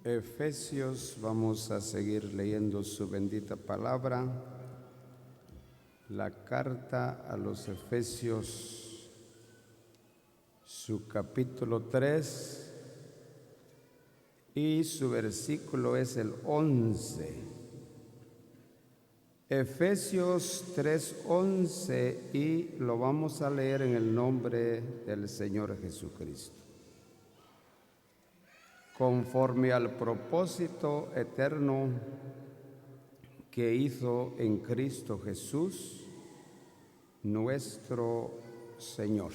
Efesios, vamos a seguir leyendo su bendita palabra, la carta a los Efesios, su capítulo 3 y su versículo es el 11. Efesios 3:11, y lo vamos a leer en el nombre del Señor Jesucristo. Conforme al propósito eterno que hizo en Cristo Jesús, nuestro Señor.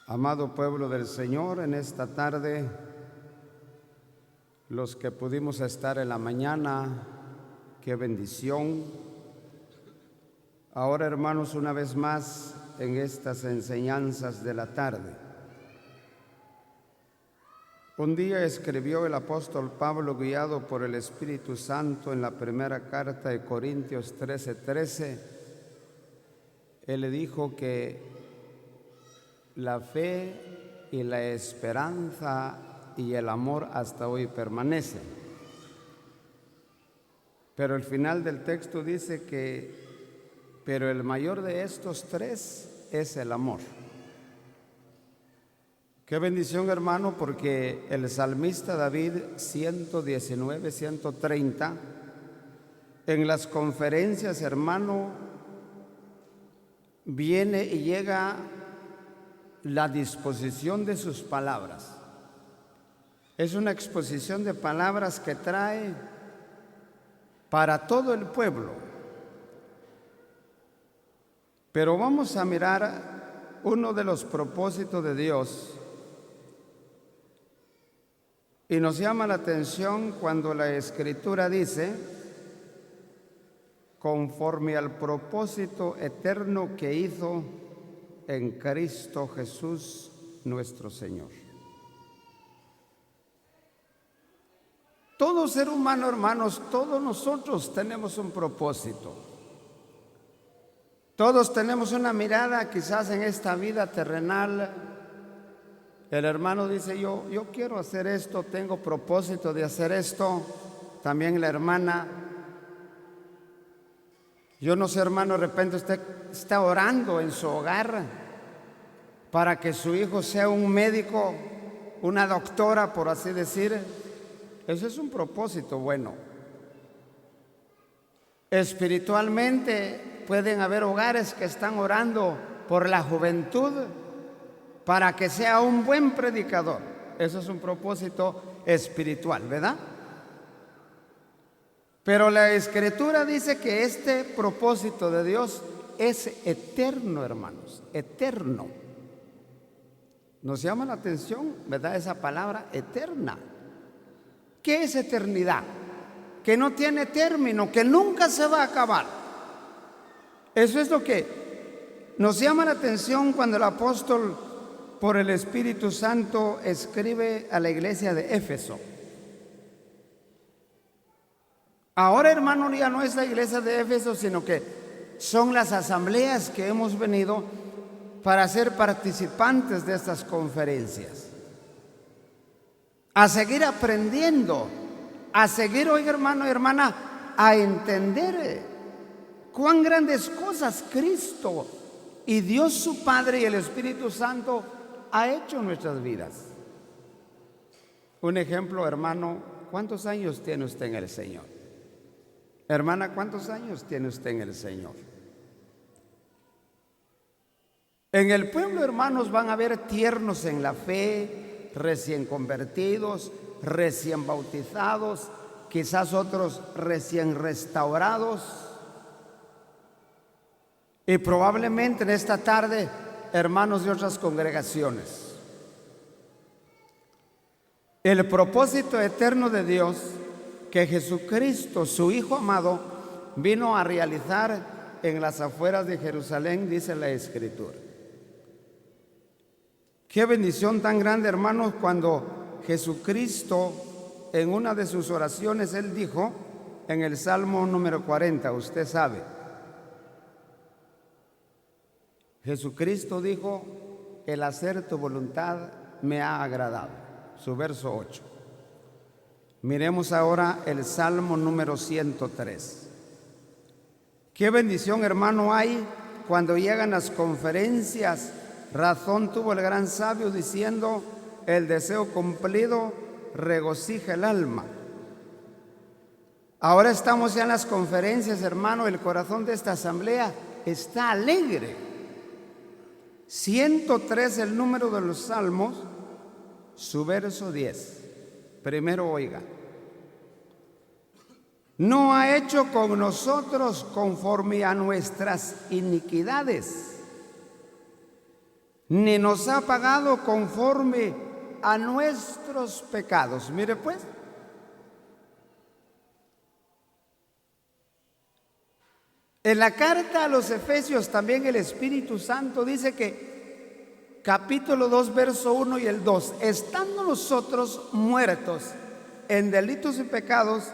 Amado pueblo del Señor, en esta tarde, los que pudimos estar en la mañana, qué bendición. Ahora, hermanos, una vez más en estas enseñanzas de la tarde. Un día escribió el apóstol Pablo, guiado por el Espíritu Santo, en la primera carta de Corintios 13:13. Él le dijo que la fe y la esperanza y el amor hasta hoy permanecen. Pero el final del texto dice pero el mayor de estos tres es el amor. Qué bendición, hermano, porque el salmista David 119, 130, en las conferencias, hermano, viene y llega la disposición de sus palabras. Es una exposición de palabras que trae para todo el pueblo. Pero vamos a mirar uno de los propósitos de Dios. Y nos llama la atención cuando la Escritura dice, conforme al propósito eterno que hizo en Cristo Jesús nuestro Señor. Todo ser humano, hermanos, todos nosotros tenemos un propósito. Todos tenemos una mirada quizás en esta vida terrenal. El hermano dice, yo quiero hacer esto, tengo propósito de hacer esto. También la hermana. Yo no sé, hermano, de repente usted está orando en su hogar para que su hijo sea un médico, una doctora, por así decir. Eso es un propósito bueno. Espiritualmente pueden haber hogares que están orando por la juventud para que sea un buen predicador. Eso es un propósito espiritual, ¿verdad? Pero la Escritura dice que este propósito de Dios es eterno, hermanos, eterno. Nos llama la atención, ¿verdad? Esa palabra eterna. ¿Qué es eternidad? Que no tiene término, que nunca se va a acabar. Eso es lo que nos llama la atención cuando el apóstol, por el Espíritu Santo, escribe a la iglesia de Éfeso. Ahora, hermano, ya no es la iglesia de Éfeso, sino que son las asambleas que hemos venido para ser participantes de estas conferencias. A seguir aprendiendo, a seguir, oiga, hermano y hermana, a entender cuán grandes cosas Cristo y Dios su Padre y el Espíritu Santo ha hecho en nuestras vidas. Un ejemplo, hermano, ¿cuántos años tiene usted en el Señor? Hermana, ¿cuántos años tiene usted en el Señor? En el pueblo, hermanos, van a haber tiernos en la fe, recién convertidos, recién bautizados, quizás otros recién restaurados. Y probablemente en esta tarde, hermanos de otras congregaciones. El propósito eterno de Dios que Jesucristo, su Hijo amado, vino a realizar en las afueras de Jerusalén, dice la Escritura. Qué bendición tan grande, hermanos, cuando Jesucristo, en una de sus oraciones, Él dijo, en el Salmo número 40, usted sabe, Jesucristo dijo, el hacer tu voluntad me ha agradado. su verso 8. Miremos ahora el Salmo número 103. Qué bendición, hermano, hay cuando llegan las conferencias. Razón tuvo el gran sabio diciendo: el deseo cumplido regocija el alma. Ahora estamos ya en las conferencias, hermano. El corazón de esta asamblea está alegre. 103, el número de los salmos, su verso 10. Primero oiga: no ha hecho con nosotros conforme a nuestras iniquidades, ni nos ha pagado conforme a nuestros pecados. Mire pues, en la carta a los Efesios también el Espíritu Santo dice que, capítulo 2, verso 1 y el 2, estando nosotros muertos en delitos y pecados,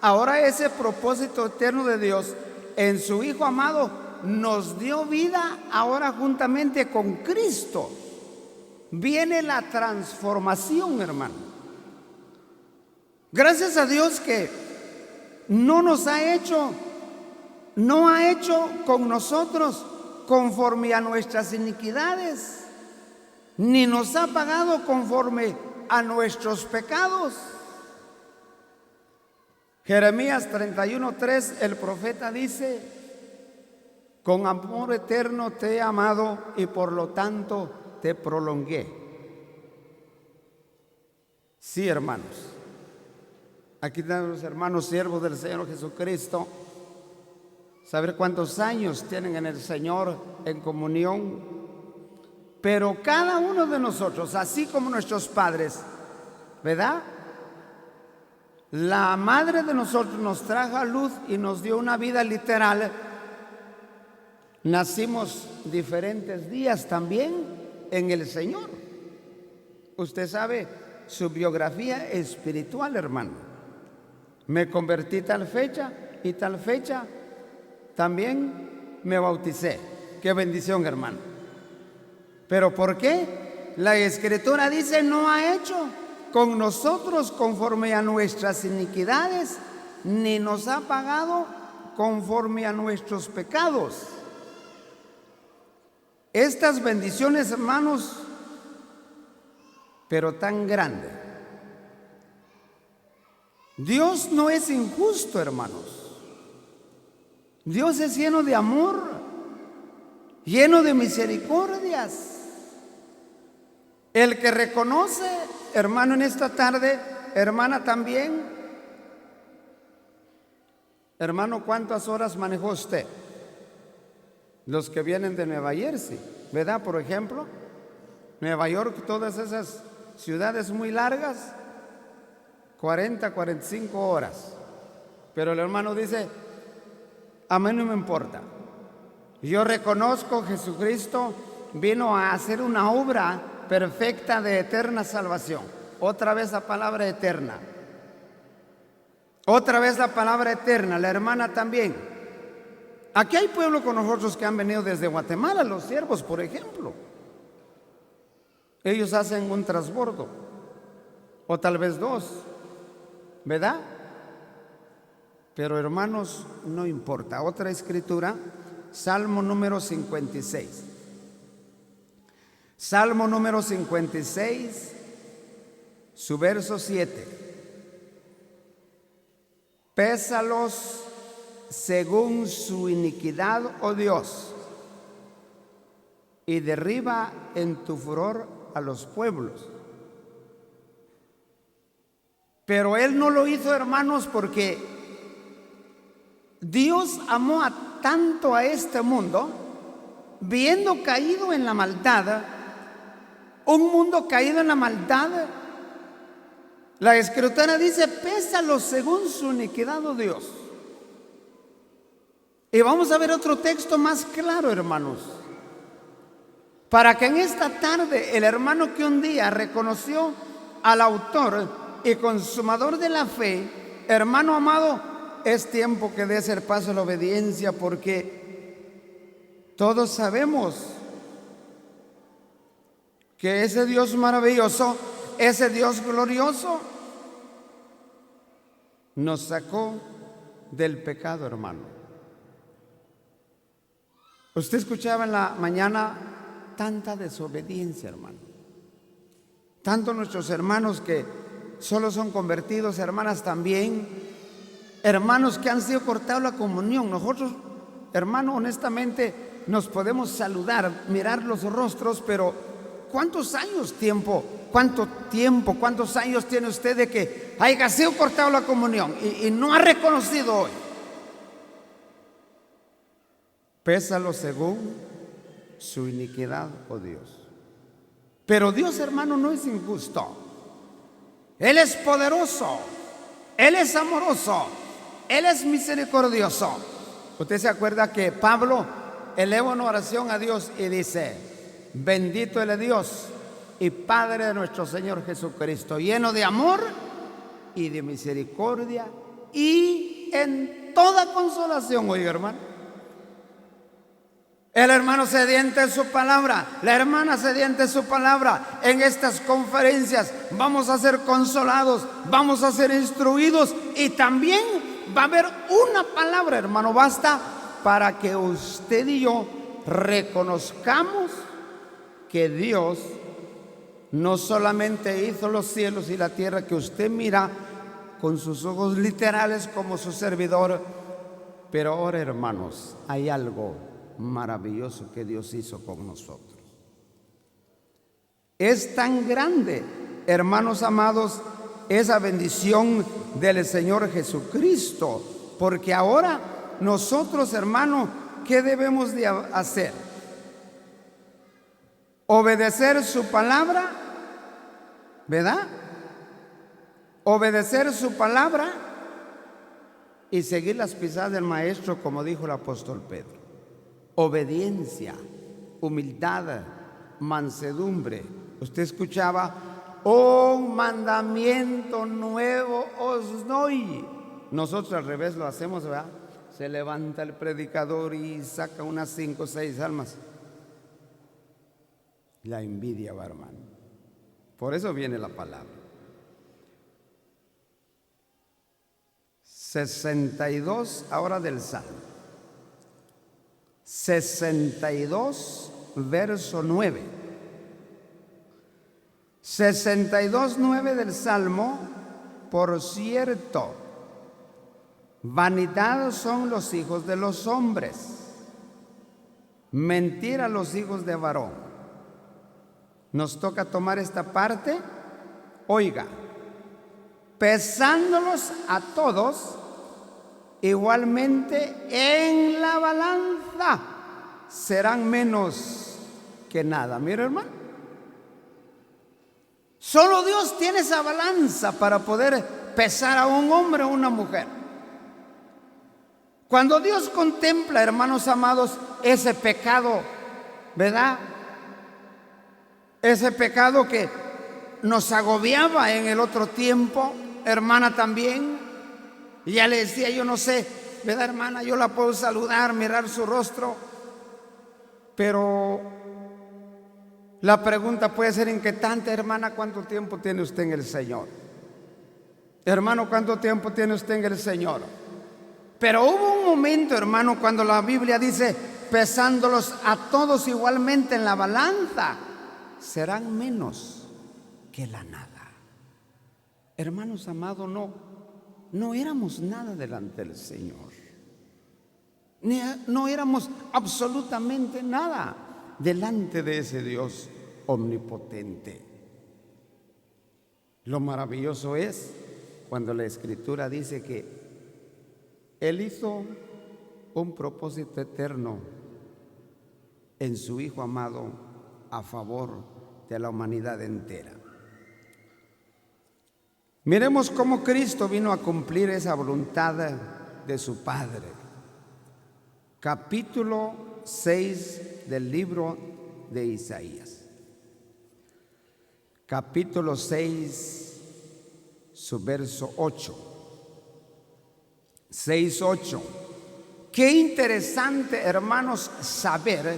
ahora ese propósito eterno de Dios en su Hijo amado nos dio vida ahora juntamente con Cristo. Viene la transformación, hermano. Gracias a Dios que no ha hecho con nosotros conforme a nuestras iniquidades, ni nos ha pagado conforme a nuestros pecados. Jeremías 31:3, el profeta dice: con amor eterno te he amado y por lo tanto te prolongué. Sí, hermanos, aquí están los hermanos siervos del Señor Jesucristo. Saber cuántos años tienen en el Señor en comunión. Pero cada uno de nosotros, así como nuestros padres, ¿verdad? La madre de nosotros nos trajo a luz y nos dio una vida literal. Nacimos diferentes días también en el Señor. Usted sabe su biografía espiritual, hermano. Me convertí tal fecha y tal fecha también me bauticé. Qué bendición, hermano. ¿Pero por qué? La Escritura dice: no ha hecho con nosotros conforme a nuestras iniquidades, ni nos ha pagado conforme a nuestros pecados. Estas bendiciones, hermanos, pero tan grandes. Dios no es injusto, hermanos. Dios es lleno de amor, lleno de misericordias. El que reconoce, hermano, en esta tarde, hermana también. Hermano, ¿cuántas horas manejó usted? Los que vienen de Nueva Jersey, ¿verdad? Por ejemplo, Nueva York, todas esas ciudades muy largas, 40, 45 horas. Pero el hermano dice: a mí no me importa. Yo reconozco que Jesucristo vino a hacer una obra perfecta de eterna salvación. Otra vez la palabra eterna. Otra vez la palabra eterna. La hermana también. Aquí hay pueblo con nosotros que han venido desde Guatemala, los siervos, por ejemplo. Ellos hacen un transbordo, o tal vez dos, ¿verdad? Pero, hermanos, no importa. Otra escritura, Salmo número 56. Salmo número 56, su verso 7. Pésalos según su iniquidad, oh Dios, y derriba en tu furor a los pueblos. Pero Él no lo hizo, hermanos, porque Dios amó tanto a este mundo, viendo caído en la maldad, un mundo caído en la maldad. La Escritura dice: pésalos según su iniquidad, oh Dios. Y vamos a ver otro texto más claro, hermanos, para que en esta tarde el hermano que un día reconoció al autor y consumador de la fe, hermano amado, es tiempo que des el paso a la obediencia, porque todos sabemos que ese Dios maravilloso ese Dios glorioso nos sacó del pecado, hermano. Usted escuchaba en la mañana tanta desobediencia, hermano. Tanto nuestros hermanos que solo son convertidos, hermanas también, hermanos que han sido cortados la comunión. Nosotros, hermano, honestamente nos podemos saludar, mirar los rostros, pero ¿cuántos años cuántos años tiene usted de que haya sido cortado la comunión y no ha reconocido hoy? Pésalo según su iniquidad, oh Dios. Pero Dios, hermano, no es injusto. Él es poderoso, Él es amoroso, Él es misericordioso. Usted se acuerda que Pablo eleva una oración a Dios y dice: bendito el Dios y Padre de nuestro Señor Jesucristo, lleno de amor y de misericordia y en toda consolación. Oiga, hermano, el hermano sediente de su palabra, la hermana sediente de su palabra. En estas conferencias vamos a ser consolados, vamos a ser instruidos, y también va a haber una palabra, hermano. Basta para que usted y yo reconozcamos que Dios no solamente hizo los cielos y la tierra que usted mira con sus ojos literales como su servidor, pero ahora, hermanos, hay algo maravilloso que Dios hizo con nosotros. Es tan grande, hermanos amados, esa bendición del Señor Jesucristo, porque ahora nosotros, hermano, ¿qué debemos de hacer? Obedecer su palabra, ¿verdad? Obedecer su palabra y seguir las pisadas del Maestro, como dijo el apóstol Pedro. Obediencia, humildad, mansedumbre. Usted escuchaba: un mandamiento nuevo os doy. Nosotros al revés lo hacemos, ¿verdad? Se levanta el predicador y saca unas 5 o 6 almas. La envidia va, hermano. Por eso viene la palabra. 62 ahora del Salmo. 62, verso 9. 62, 9 del Salmo. Por cierto, vanidad son los hijos de los hombres, mentira los hijos de varón. Nos toca tomar esta parte. Oiga, pesándolos a todos igualmente en la balanza, serán menos que nada. Mira, hermano, solo Dios tiene esa balanza para poder pesar a un hombre o una mujer. Cuando Dios contempla, hermanos amados, ese pecado, ¿verdad? Ese pecado que nos agobiaba en el otro tiempo, hermana, también. Y ya le decía, yo no sé, ¿verdad, hermana? Yo la puedo saludar, mirar su rostro, pero la pregunta puede ser inquietante: hermana, ¿cuánto tiempo tiene usted en el Señor? Hermano, ¿cuánto tiempo tiene usted en el Señor? Pero hubo un momento, hermano, cuando la Biblia dice: pesándolos a todos igualmente en la balanza, serán menos que la nada. Hermanos amados, no éramos nada delante del Señor. No éramos absolutamente nada delante de ese Dios omnipotente. Lo maravilloso es cuando la Escritura dice que Él hizo un propósito eterno en su Hijo amado a favor de la humanidad entera. Miremos cómo Cristo vino a cumplir esa voluntad de su Padre. Capítulo 6 del libro de Isaías. Capítulo 6, su verso 8. 6:8. Qué interesante, hermanos, saber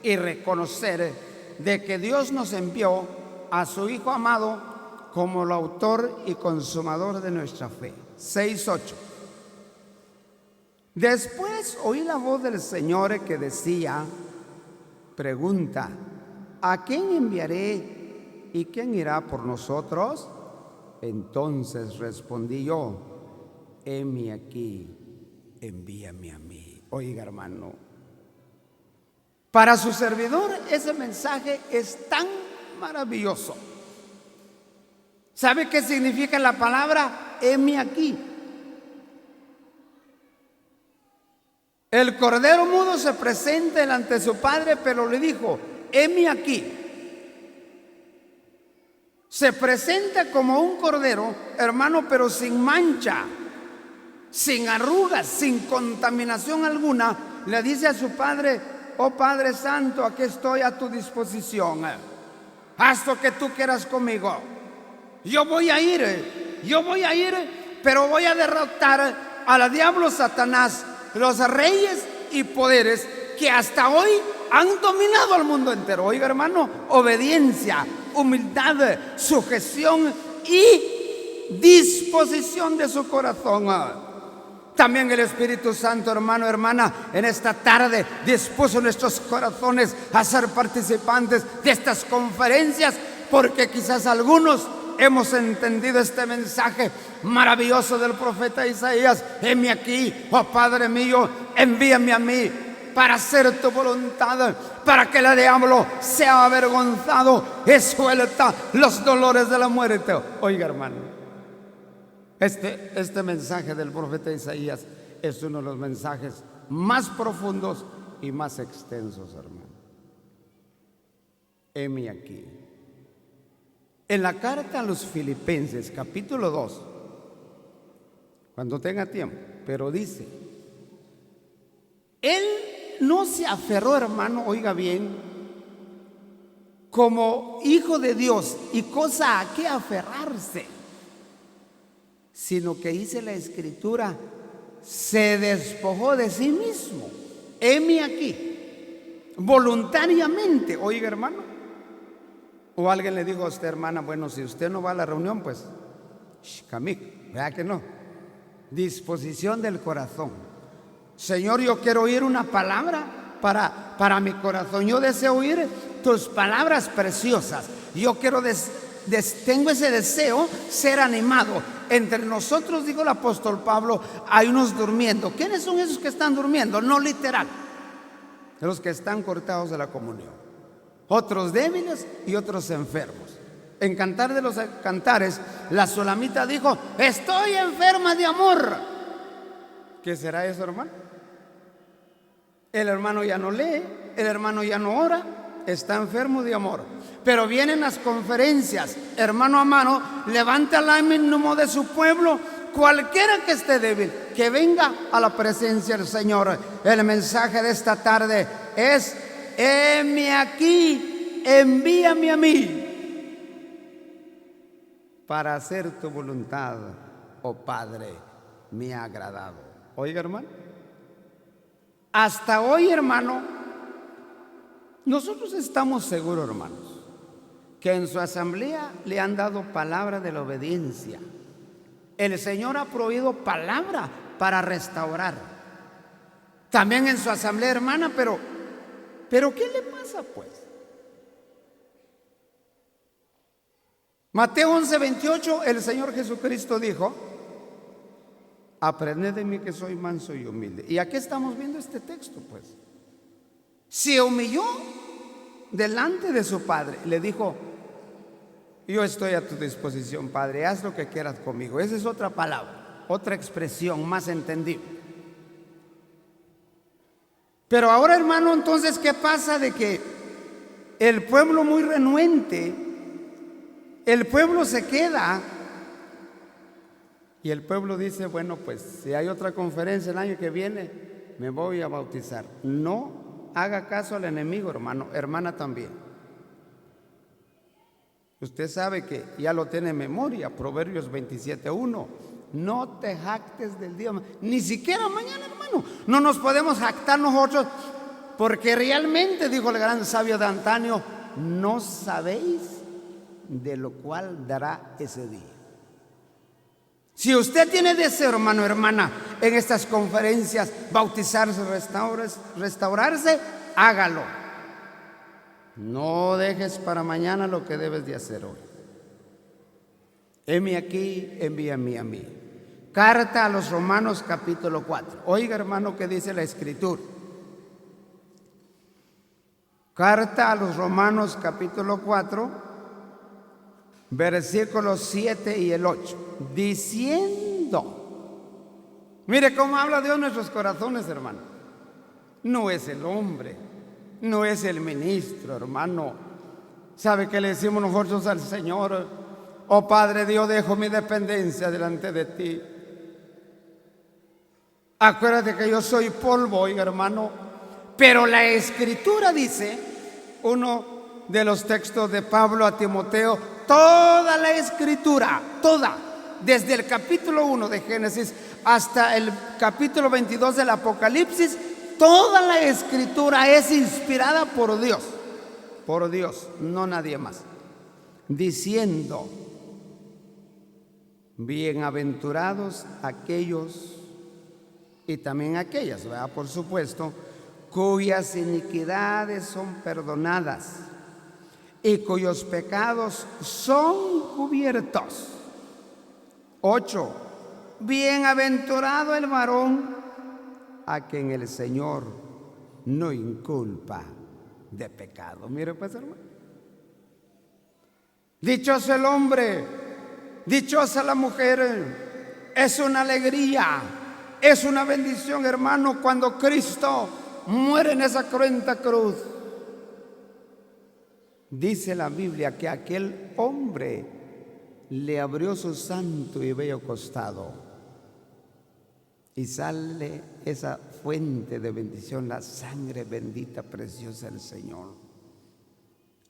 y reconocer de que Dios nos envió a su Hijo amado como el autor y consumador de nuestra fe. 6:8. Después oí la voz del Señor que decía, pregunta, ¿a quién enviaré y quién irá por nosotros? Entonces respondí yo, heme aquí, envíame a mí. Oiga, hermano, para su servidor ese mensaje es tan maravilloso. ¿Sabe qué significa la palabra heme aquí? El cordero mudo se presenta delante de su padre, pero le dijo, heme aquí. Se presenta como un cordero, hermano, pero sin mancha, sin arrugas, sin contaminación alguna. Le dice a su padre, oh Padre Santo, aquí estoy a tu disposición. Haz lo que tú quieras conmigo. Yo voy a ir, pero voy a derrotar al diablo Satanás, los reyes y poderes que hasta hoy han dominado al mundo entero. Oiga, hermano, obediencia, humildad, sujeción y disposición de su corazón. También el Espíritu Santo, hermano, hermana, en esta tarde dispuso nuestros corazones a ser participantes de estas conferencias, porque quizás algunos hemos entendido este mensaje maravilloso del profeta Isaías. Heme aquí, oh Padre mío, envíame a mí para hacer tu voluntad, para que el diablo sea avergonzado y suelta los dolores de la muerte. Oiga, hermano, este mensaje del profeta Isaías es uno de los mensajes más profundos y más extensos, hermano. Heme aquí. En la carta a los Filipenses, capítulo 2, cuando tenga tiempo, pero dice, él no se aferró, hermano, oiga bien, como hijo de Dios y cosa a qué aferrarse, sino que dice la Escritura, se despojó de sí mismo. Heme aquí, voluntariamente. Oiga, hermano, o alguien le dijo a usted, hermana, bueno, si usted no va a la reunión, pues, camino, ¿verdad que no? Disposición del corazón. Señor, yo quiero oír una palabra para mi corazón. Yo deseo oír tus palabras preciosas. Yo quiero, tengo ese deseo, ser animado. Entre nosotros, dijo el apóstol Pablo, hay unos durmiendo. ¿Quiénes son esos que están durmiendo? No literal, los que están cortados de la comunión. Otros débiles y otros enfermos. En Cantar de los Cantares, la Sulamita dijo, estoy enferma de amor. ¿Qué será eso, hermano? El hermano ya no lee, el hermano ya no ora, está enfermo de amor. Pero vienen las conferencias, hermano a mano, levanta el ánimo de su pueblo, cualquiera que esté débil, que venga a la presencia del Señor. El mensaje de esta tarde es, heme aquí, envíame a mí para hacer tu voluntad, oh Padre, me ha agradado. Oiga, hermano, hasta hoy, hermano, nosotros estamos seguros, hermanos, que en su asamblea le han dado palabra de la obediencia. El Señor ha prohibido palabra para restaurar. También en su asamblea, hermana, pero ¿qué le pasa, pues? Mateo 11:28, el Señor Jesucristo dijo, aprended de mí que soy manso y humilde. Y aquí estamos viendo este texto, pues. Se humilló delante de su Padre. Le dijo, yo estoy a tu disposición, Padre, haz lo que quieras conmigo. Esa es otra palabra, otra expresión más entendible. Pero ahora, hermano, entonces, ¿qué pasa? De que el pueblo muy renuente, el pueblo se queda y el pueblo dice, bueno, pues si hay otra conferencia el año que viene, me voy a bautizar. No haga caso al enemigo, hermano, hermana también. Usted sabe que ya lo tiene en memoria, Proverbios 27:1. No te jactes del día, ni siquiera mañana, hermano. No nos podemos jactar nosotros, porque realmente, dijo el gran sabio de antaño, no sabéis de lo cual dará ese día. Si usted tiene deseo, hermano, hermana, en estas conferencias, bautizarse, restaurarse, hágalo. No dejes para mañana lo que debes de hacer hoy. Heme aquí, envíame a mí. Carta a los Romanos capítulo 4. Oiga, hermano, ¿qué dice la Escritura? Carta a los Romanos capítulo 4, versículos 7 y el 8, diciendo, mire cómo habla Dios en nuestros corazones, hermano. No es el hombre, no es el ministro, hermano. ¿Sabe qué le decimos nosotros al Señor? Oh Padre Dios, dejo mi dependencia delante de ti. Acuérdate que yo soy polvo, oiga, hermano. Pero la Escritura dice, uno de los textos de Pablo a Timoteo, toda la Escritura, toda, desde el capítulo 1 de Génesis hasta el capítulo 22 del Apocalipsis, toda la Escritura es inspirada por Dios, no nadie más, diciendo, bienaventurados aquellos y también aquellas, ¿verdad? Por supuesto, cuyas iniquidades son perdonadas y cuyos pecados son cubiertos. 8. Bienaventurado el varón a quien el Señor no inculpa de pecado. Mire pues, hermano. Dichoso el hombre, dichosa la mujer. Es una alegría, es una bendición, hermano, cuando Cristo muere en esa cruenta cruz. Dice la Biblia que aquel hombre le abrió su santo y bello costado y sale esa fuente de bendición, la sangre bendita, preciosa del Señor.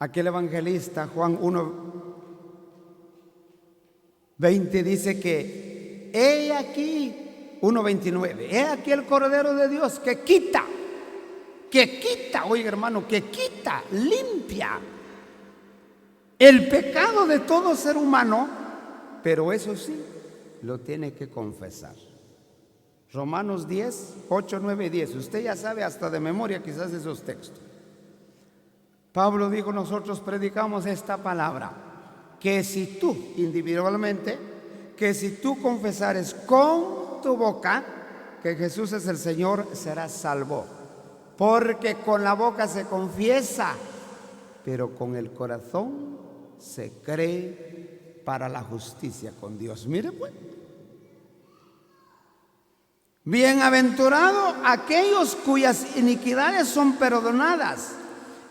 Aquel evangelista Juan 1:20 dice que he aquí, 1:29, he aquí el Cordero de Dios que quita, oiga, hermano, que quita, limpia el pecado de todo ser humano, pero eso sí, lo tiene que confesar. Romanos 10:8, 9 y 10. Usted ya sabe hasta de memoria quizás esos textos. Pablo dijo, nosotros predicamos esta palabra, que si tú individualmente, que si tú confesares con tu boca que Jesús es el Señor, serás salvo. Porque con la boca se confiesa, pero con el corazón se cree para la justicia con Dios. Mire pues. Bienaventurado aquellos cuyas iniquidades son perdonadas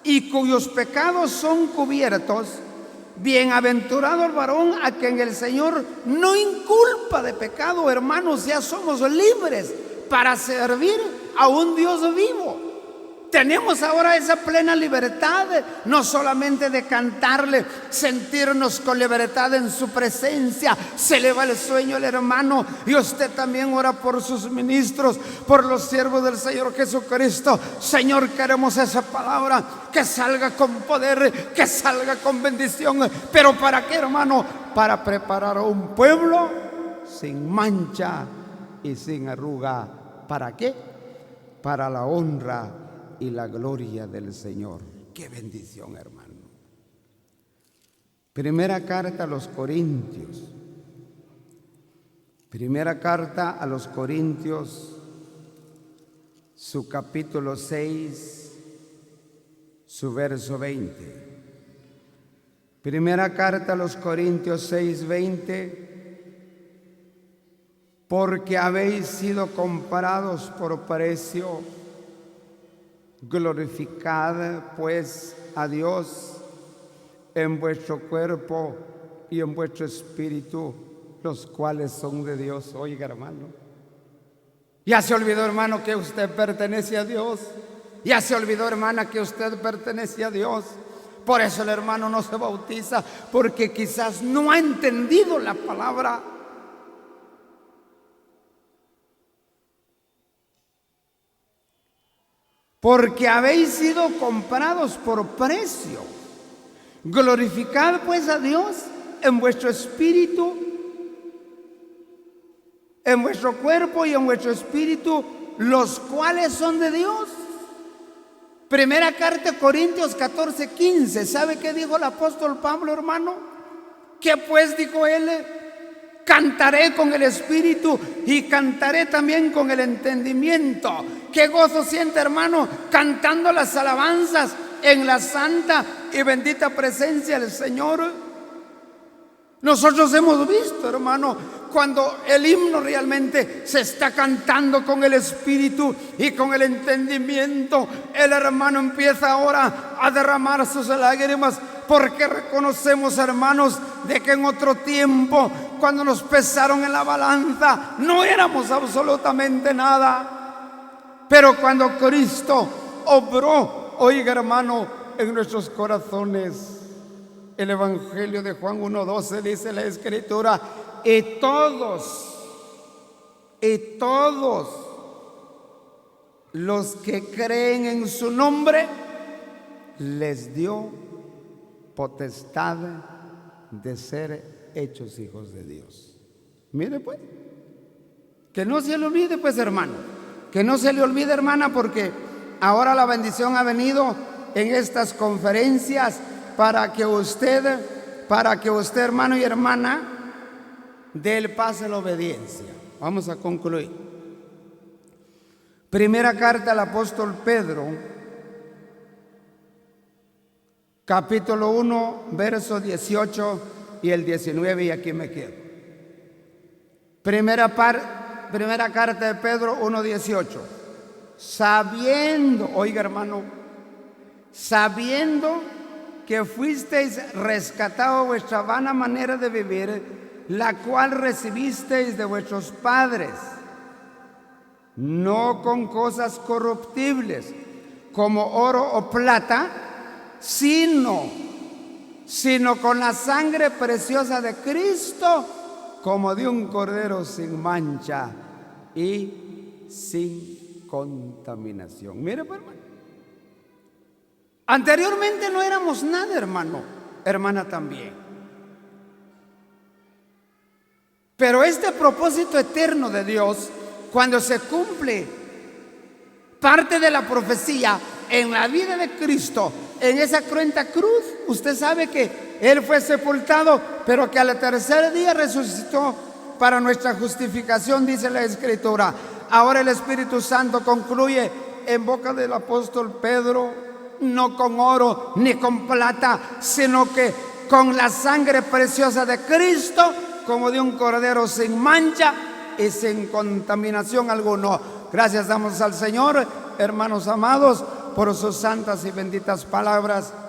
y cuyos pecados son cubiertos. Bienaventurado el varón a quien el Señor no inculpa de pecado. Hermanos, ya somos libres para servir a un Dios vivo. Tenemos ahora esa plena libertad, no solamente de cantarle, sentirnos con libertad en su presencia. Se le va el sueño al hermano, y usted también ora por sus ministros, por los siervos del Señor Jesucristo. Señor, queremos esa palabra que salga con poder, que salga con bendición. ¿Pero para qué, hermano? Para preparar a un pueblo sin mancha y sin arruga. ¿Para qué? Para la honra y la gloria del Señor. Qué bendición, hermano. Primera carta a los Corintios. Primera carta a los Corintios, su capítulo 6, su verso 20. Primera carta a los Corintios 6:20. Porque habéis sido comprados por precio. Glorificad pues a Dios en vuestro cuerpo y en vuestro espíritu, los cuales son de Dios. Oiga, hermano, ya se olvidó, hermano, que usted pertenece a Dios. Ya se olvidó, hermana, que usted pertenece a Dios. Por eso el hermano no se bautiza, porque quizás no ha entendido la palabra. Porque habéis sido comprados por precio. Glorificad pues a Dios en vuestro espíritu, en vuestro cuerpo y en vuestro espíritu, los cuales son de Dios. Primera carta de Corintios 14:15. ¿Sabe qué dijo el apóstol Pablo, hermano? Que pues, dijo él, cantaré con el espíritu y cantaré también con el entendimiento. Qué gozo siente, hermano, cantando las alabanzas en la santa y bendita presencia del Señor. Nosotros hemos visto, hermano, cuando el himno realmente se está cantando con el espíritu y con el entendimiento, el hermano empieza ahora a derramar sus lágrimas, porque reconocemos, hermanos, de que en otro tiempo, cuando nos pesaron en la balanza, no éramos absolutamente nada. Pero cuando Cristo obró, oiga, hermano, en nuestros corazones, el Evangelio de Juan 1:12 dice la Escritura: y todos los que creen en su nombre, les dio potestad de ser hechos hijos de Dios. Mire pues, que no se le olvide pues, hermano, que no se le olvide, hermana, porque ahora la bendición ha venido en estas conferencias para que usted, hermano y hermana, dé el paso a la obediencia. Vamos a concluir. Primera carta al apóstol Pedro, capítulo 1, verso 18 y el 19, y aquí me quedo. Primera carta de Pedro 1:18. Sabiendo, oiga, hermano, sabiendo que fuisteis rescatados vuestra vana manera de vivir, la cual recibisteis de vuestros padres, no con cosas corruptibles, como oro o plata, sino con la sangre preciosa de Cristo, como de un cordero sin mancha y sin contaminación. Mire, pues, hermano, anteriormente no éramos nada, hermano, hermana también. Pero este propósito eterno de Dios, cuando se cumple parte de la profecía en la vida de Cristo, en esa cruenta cruz, usted sabe que Él fue sepultado, pero que al tercer día resucitó para nuestra justificación, dice la Escritura. Ahora el Espíritu Santo concluye en boca del apóstol Pedro: no con oro ni con plata, sino que con la sangre preciosa de Cristo, como de un cordero sin mancha y sin contaminación alguno. Gracias damos al Señor, hermanos amados, por sus santas y benditas palabras.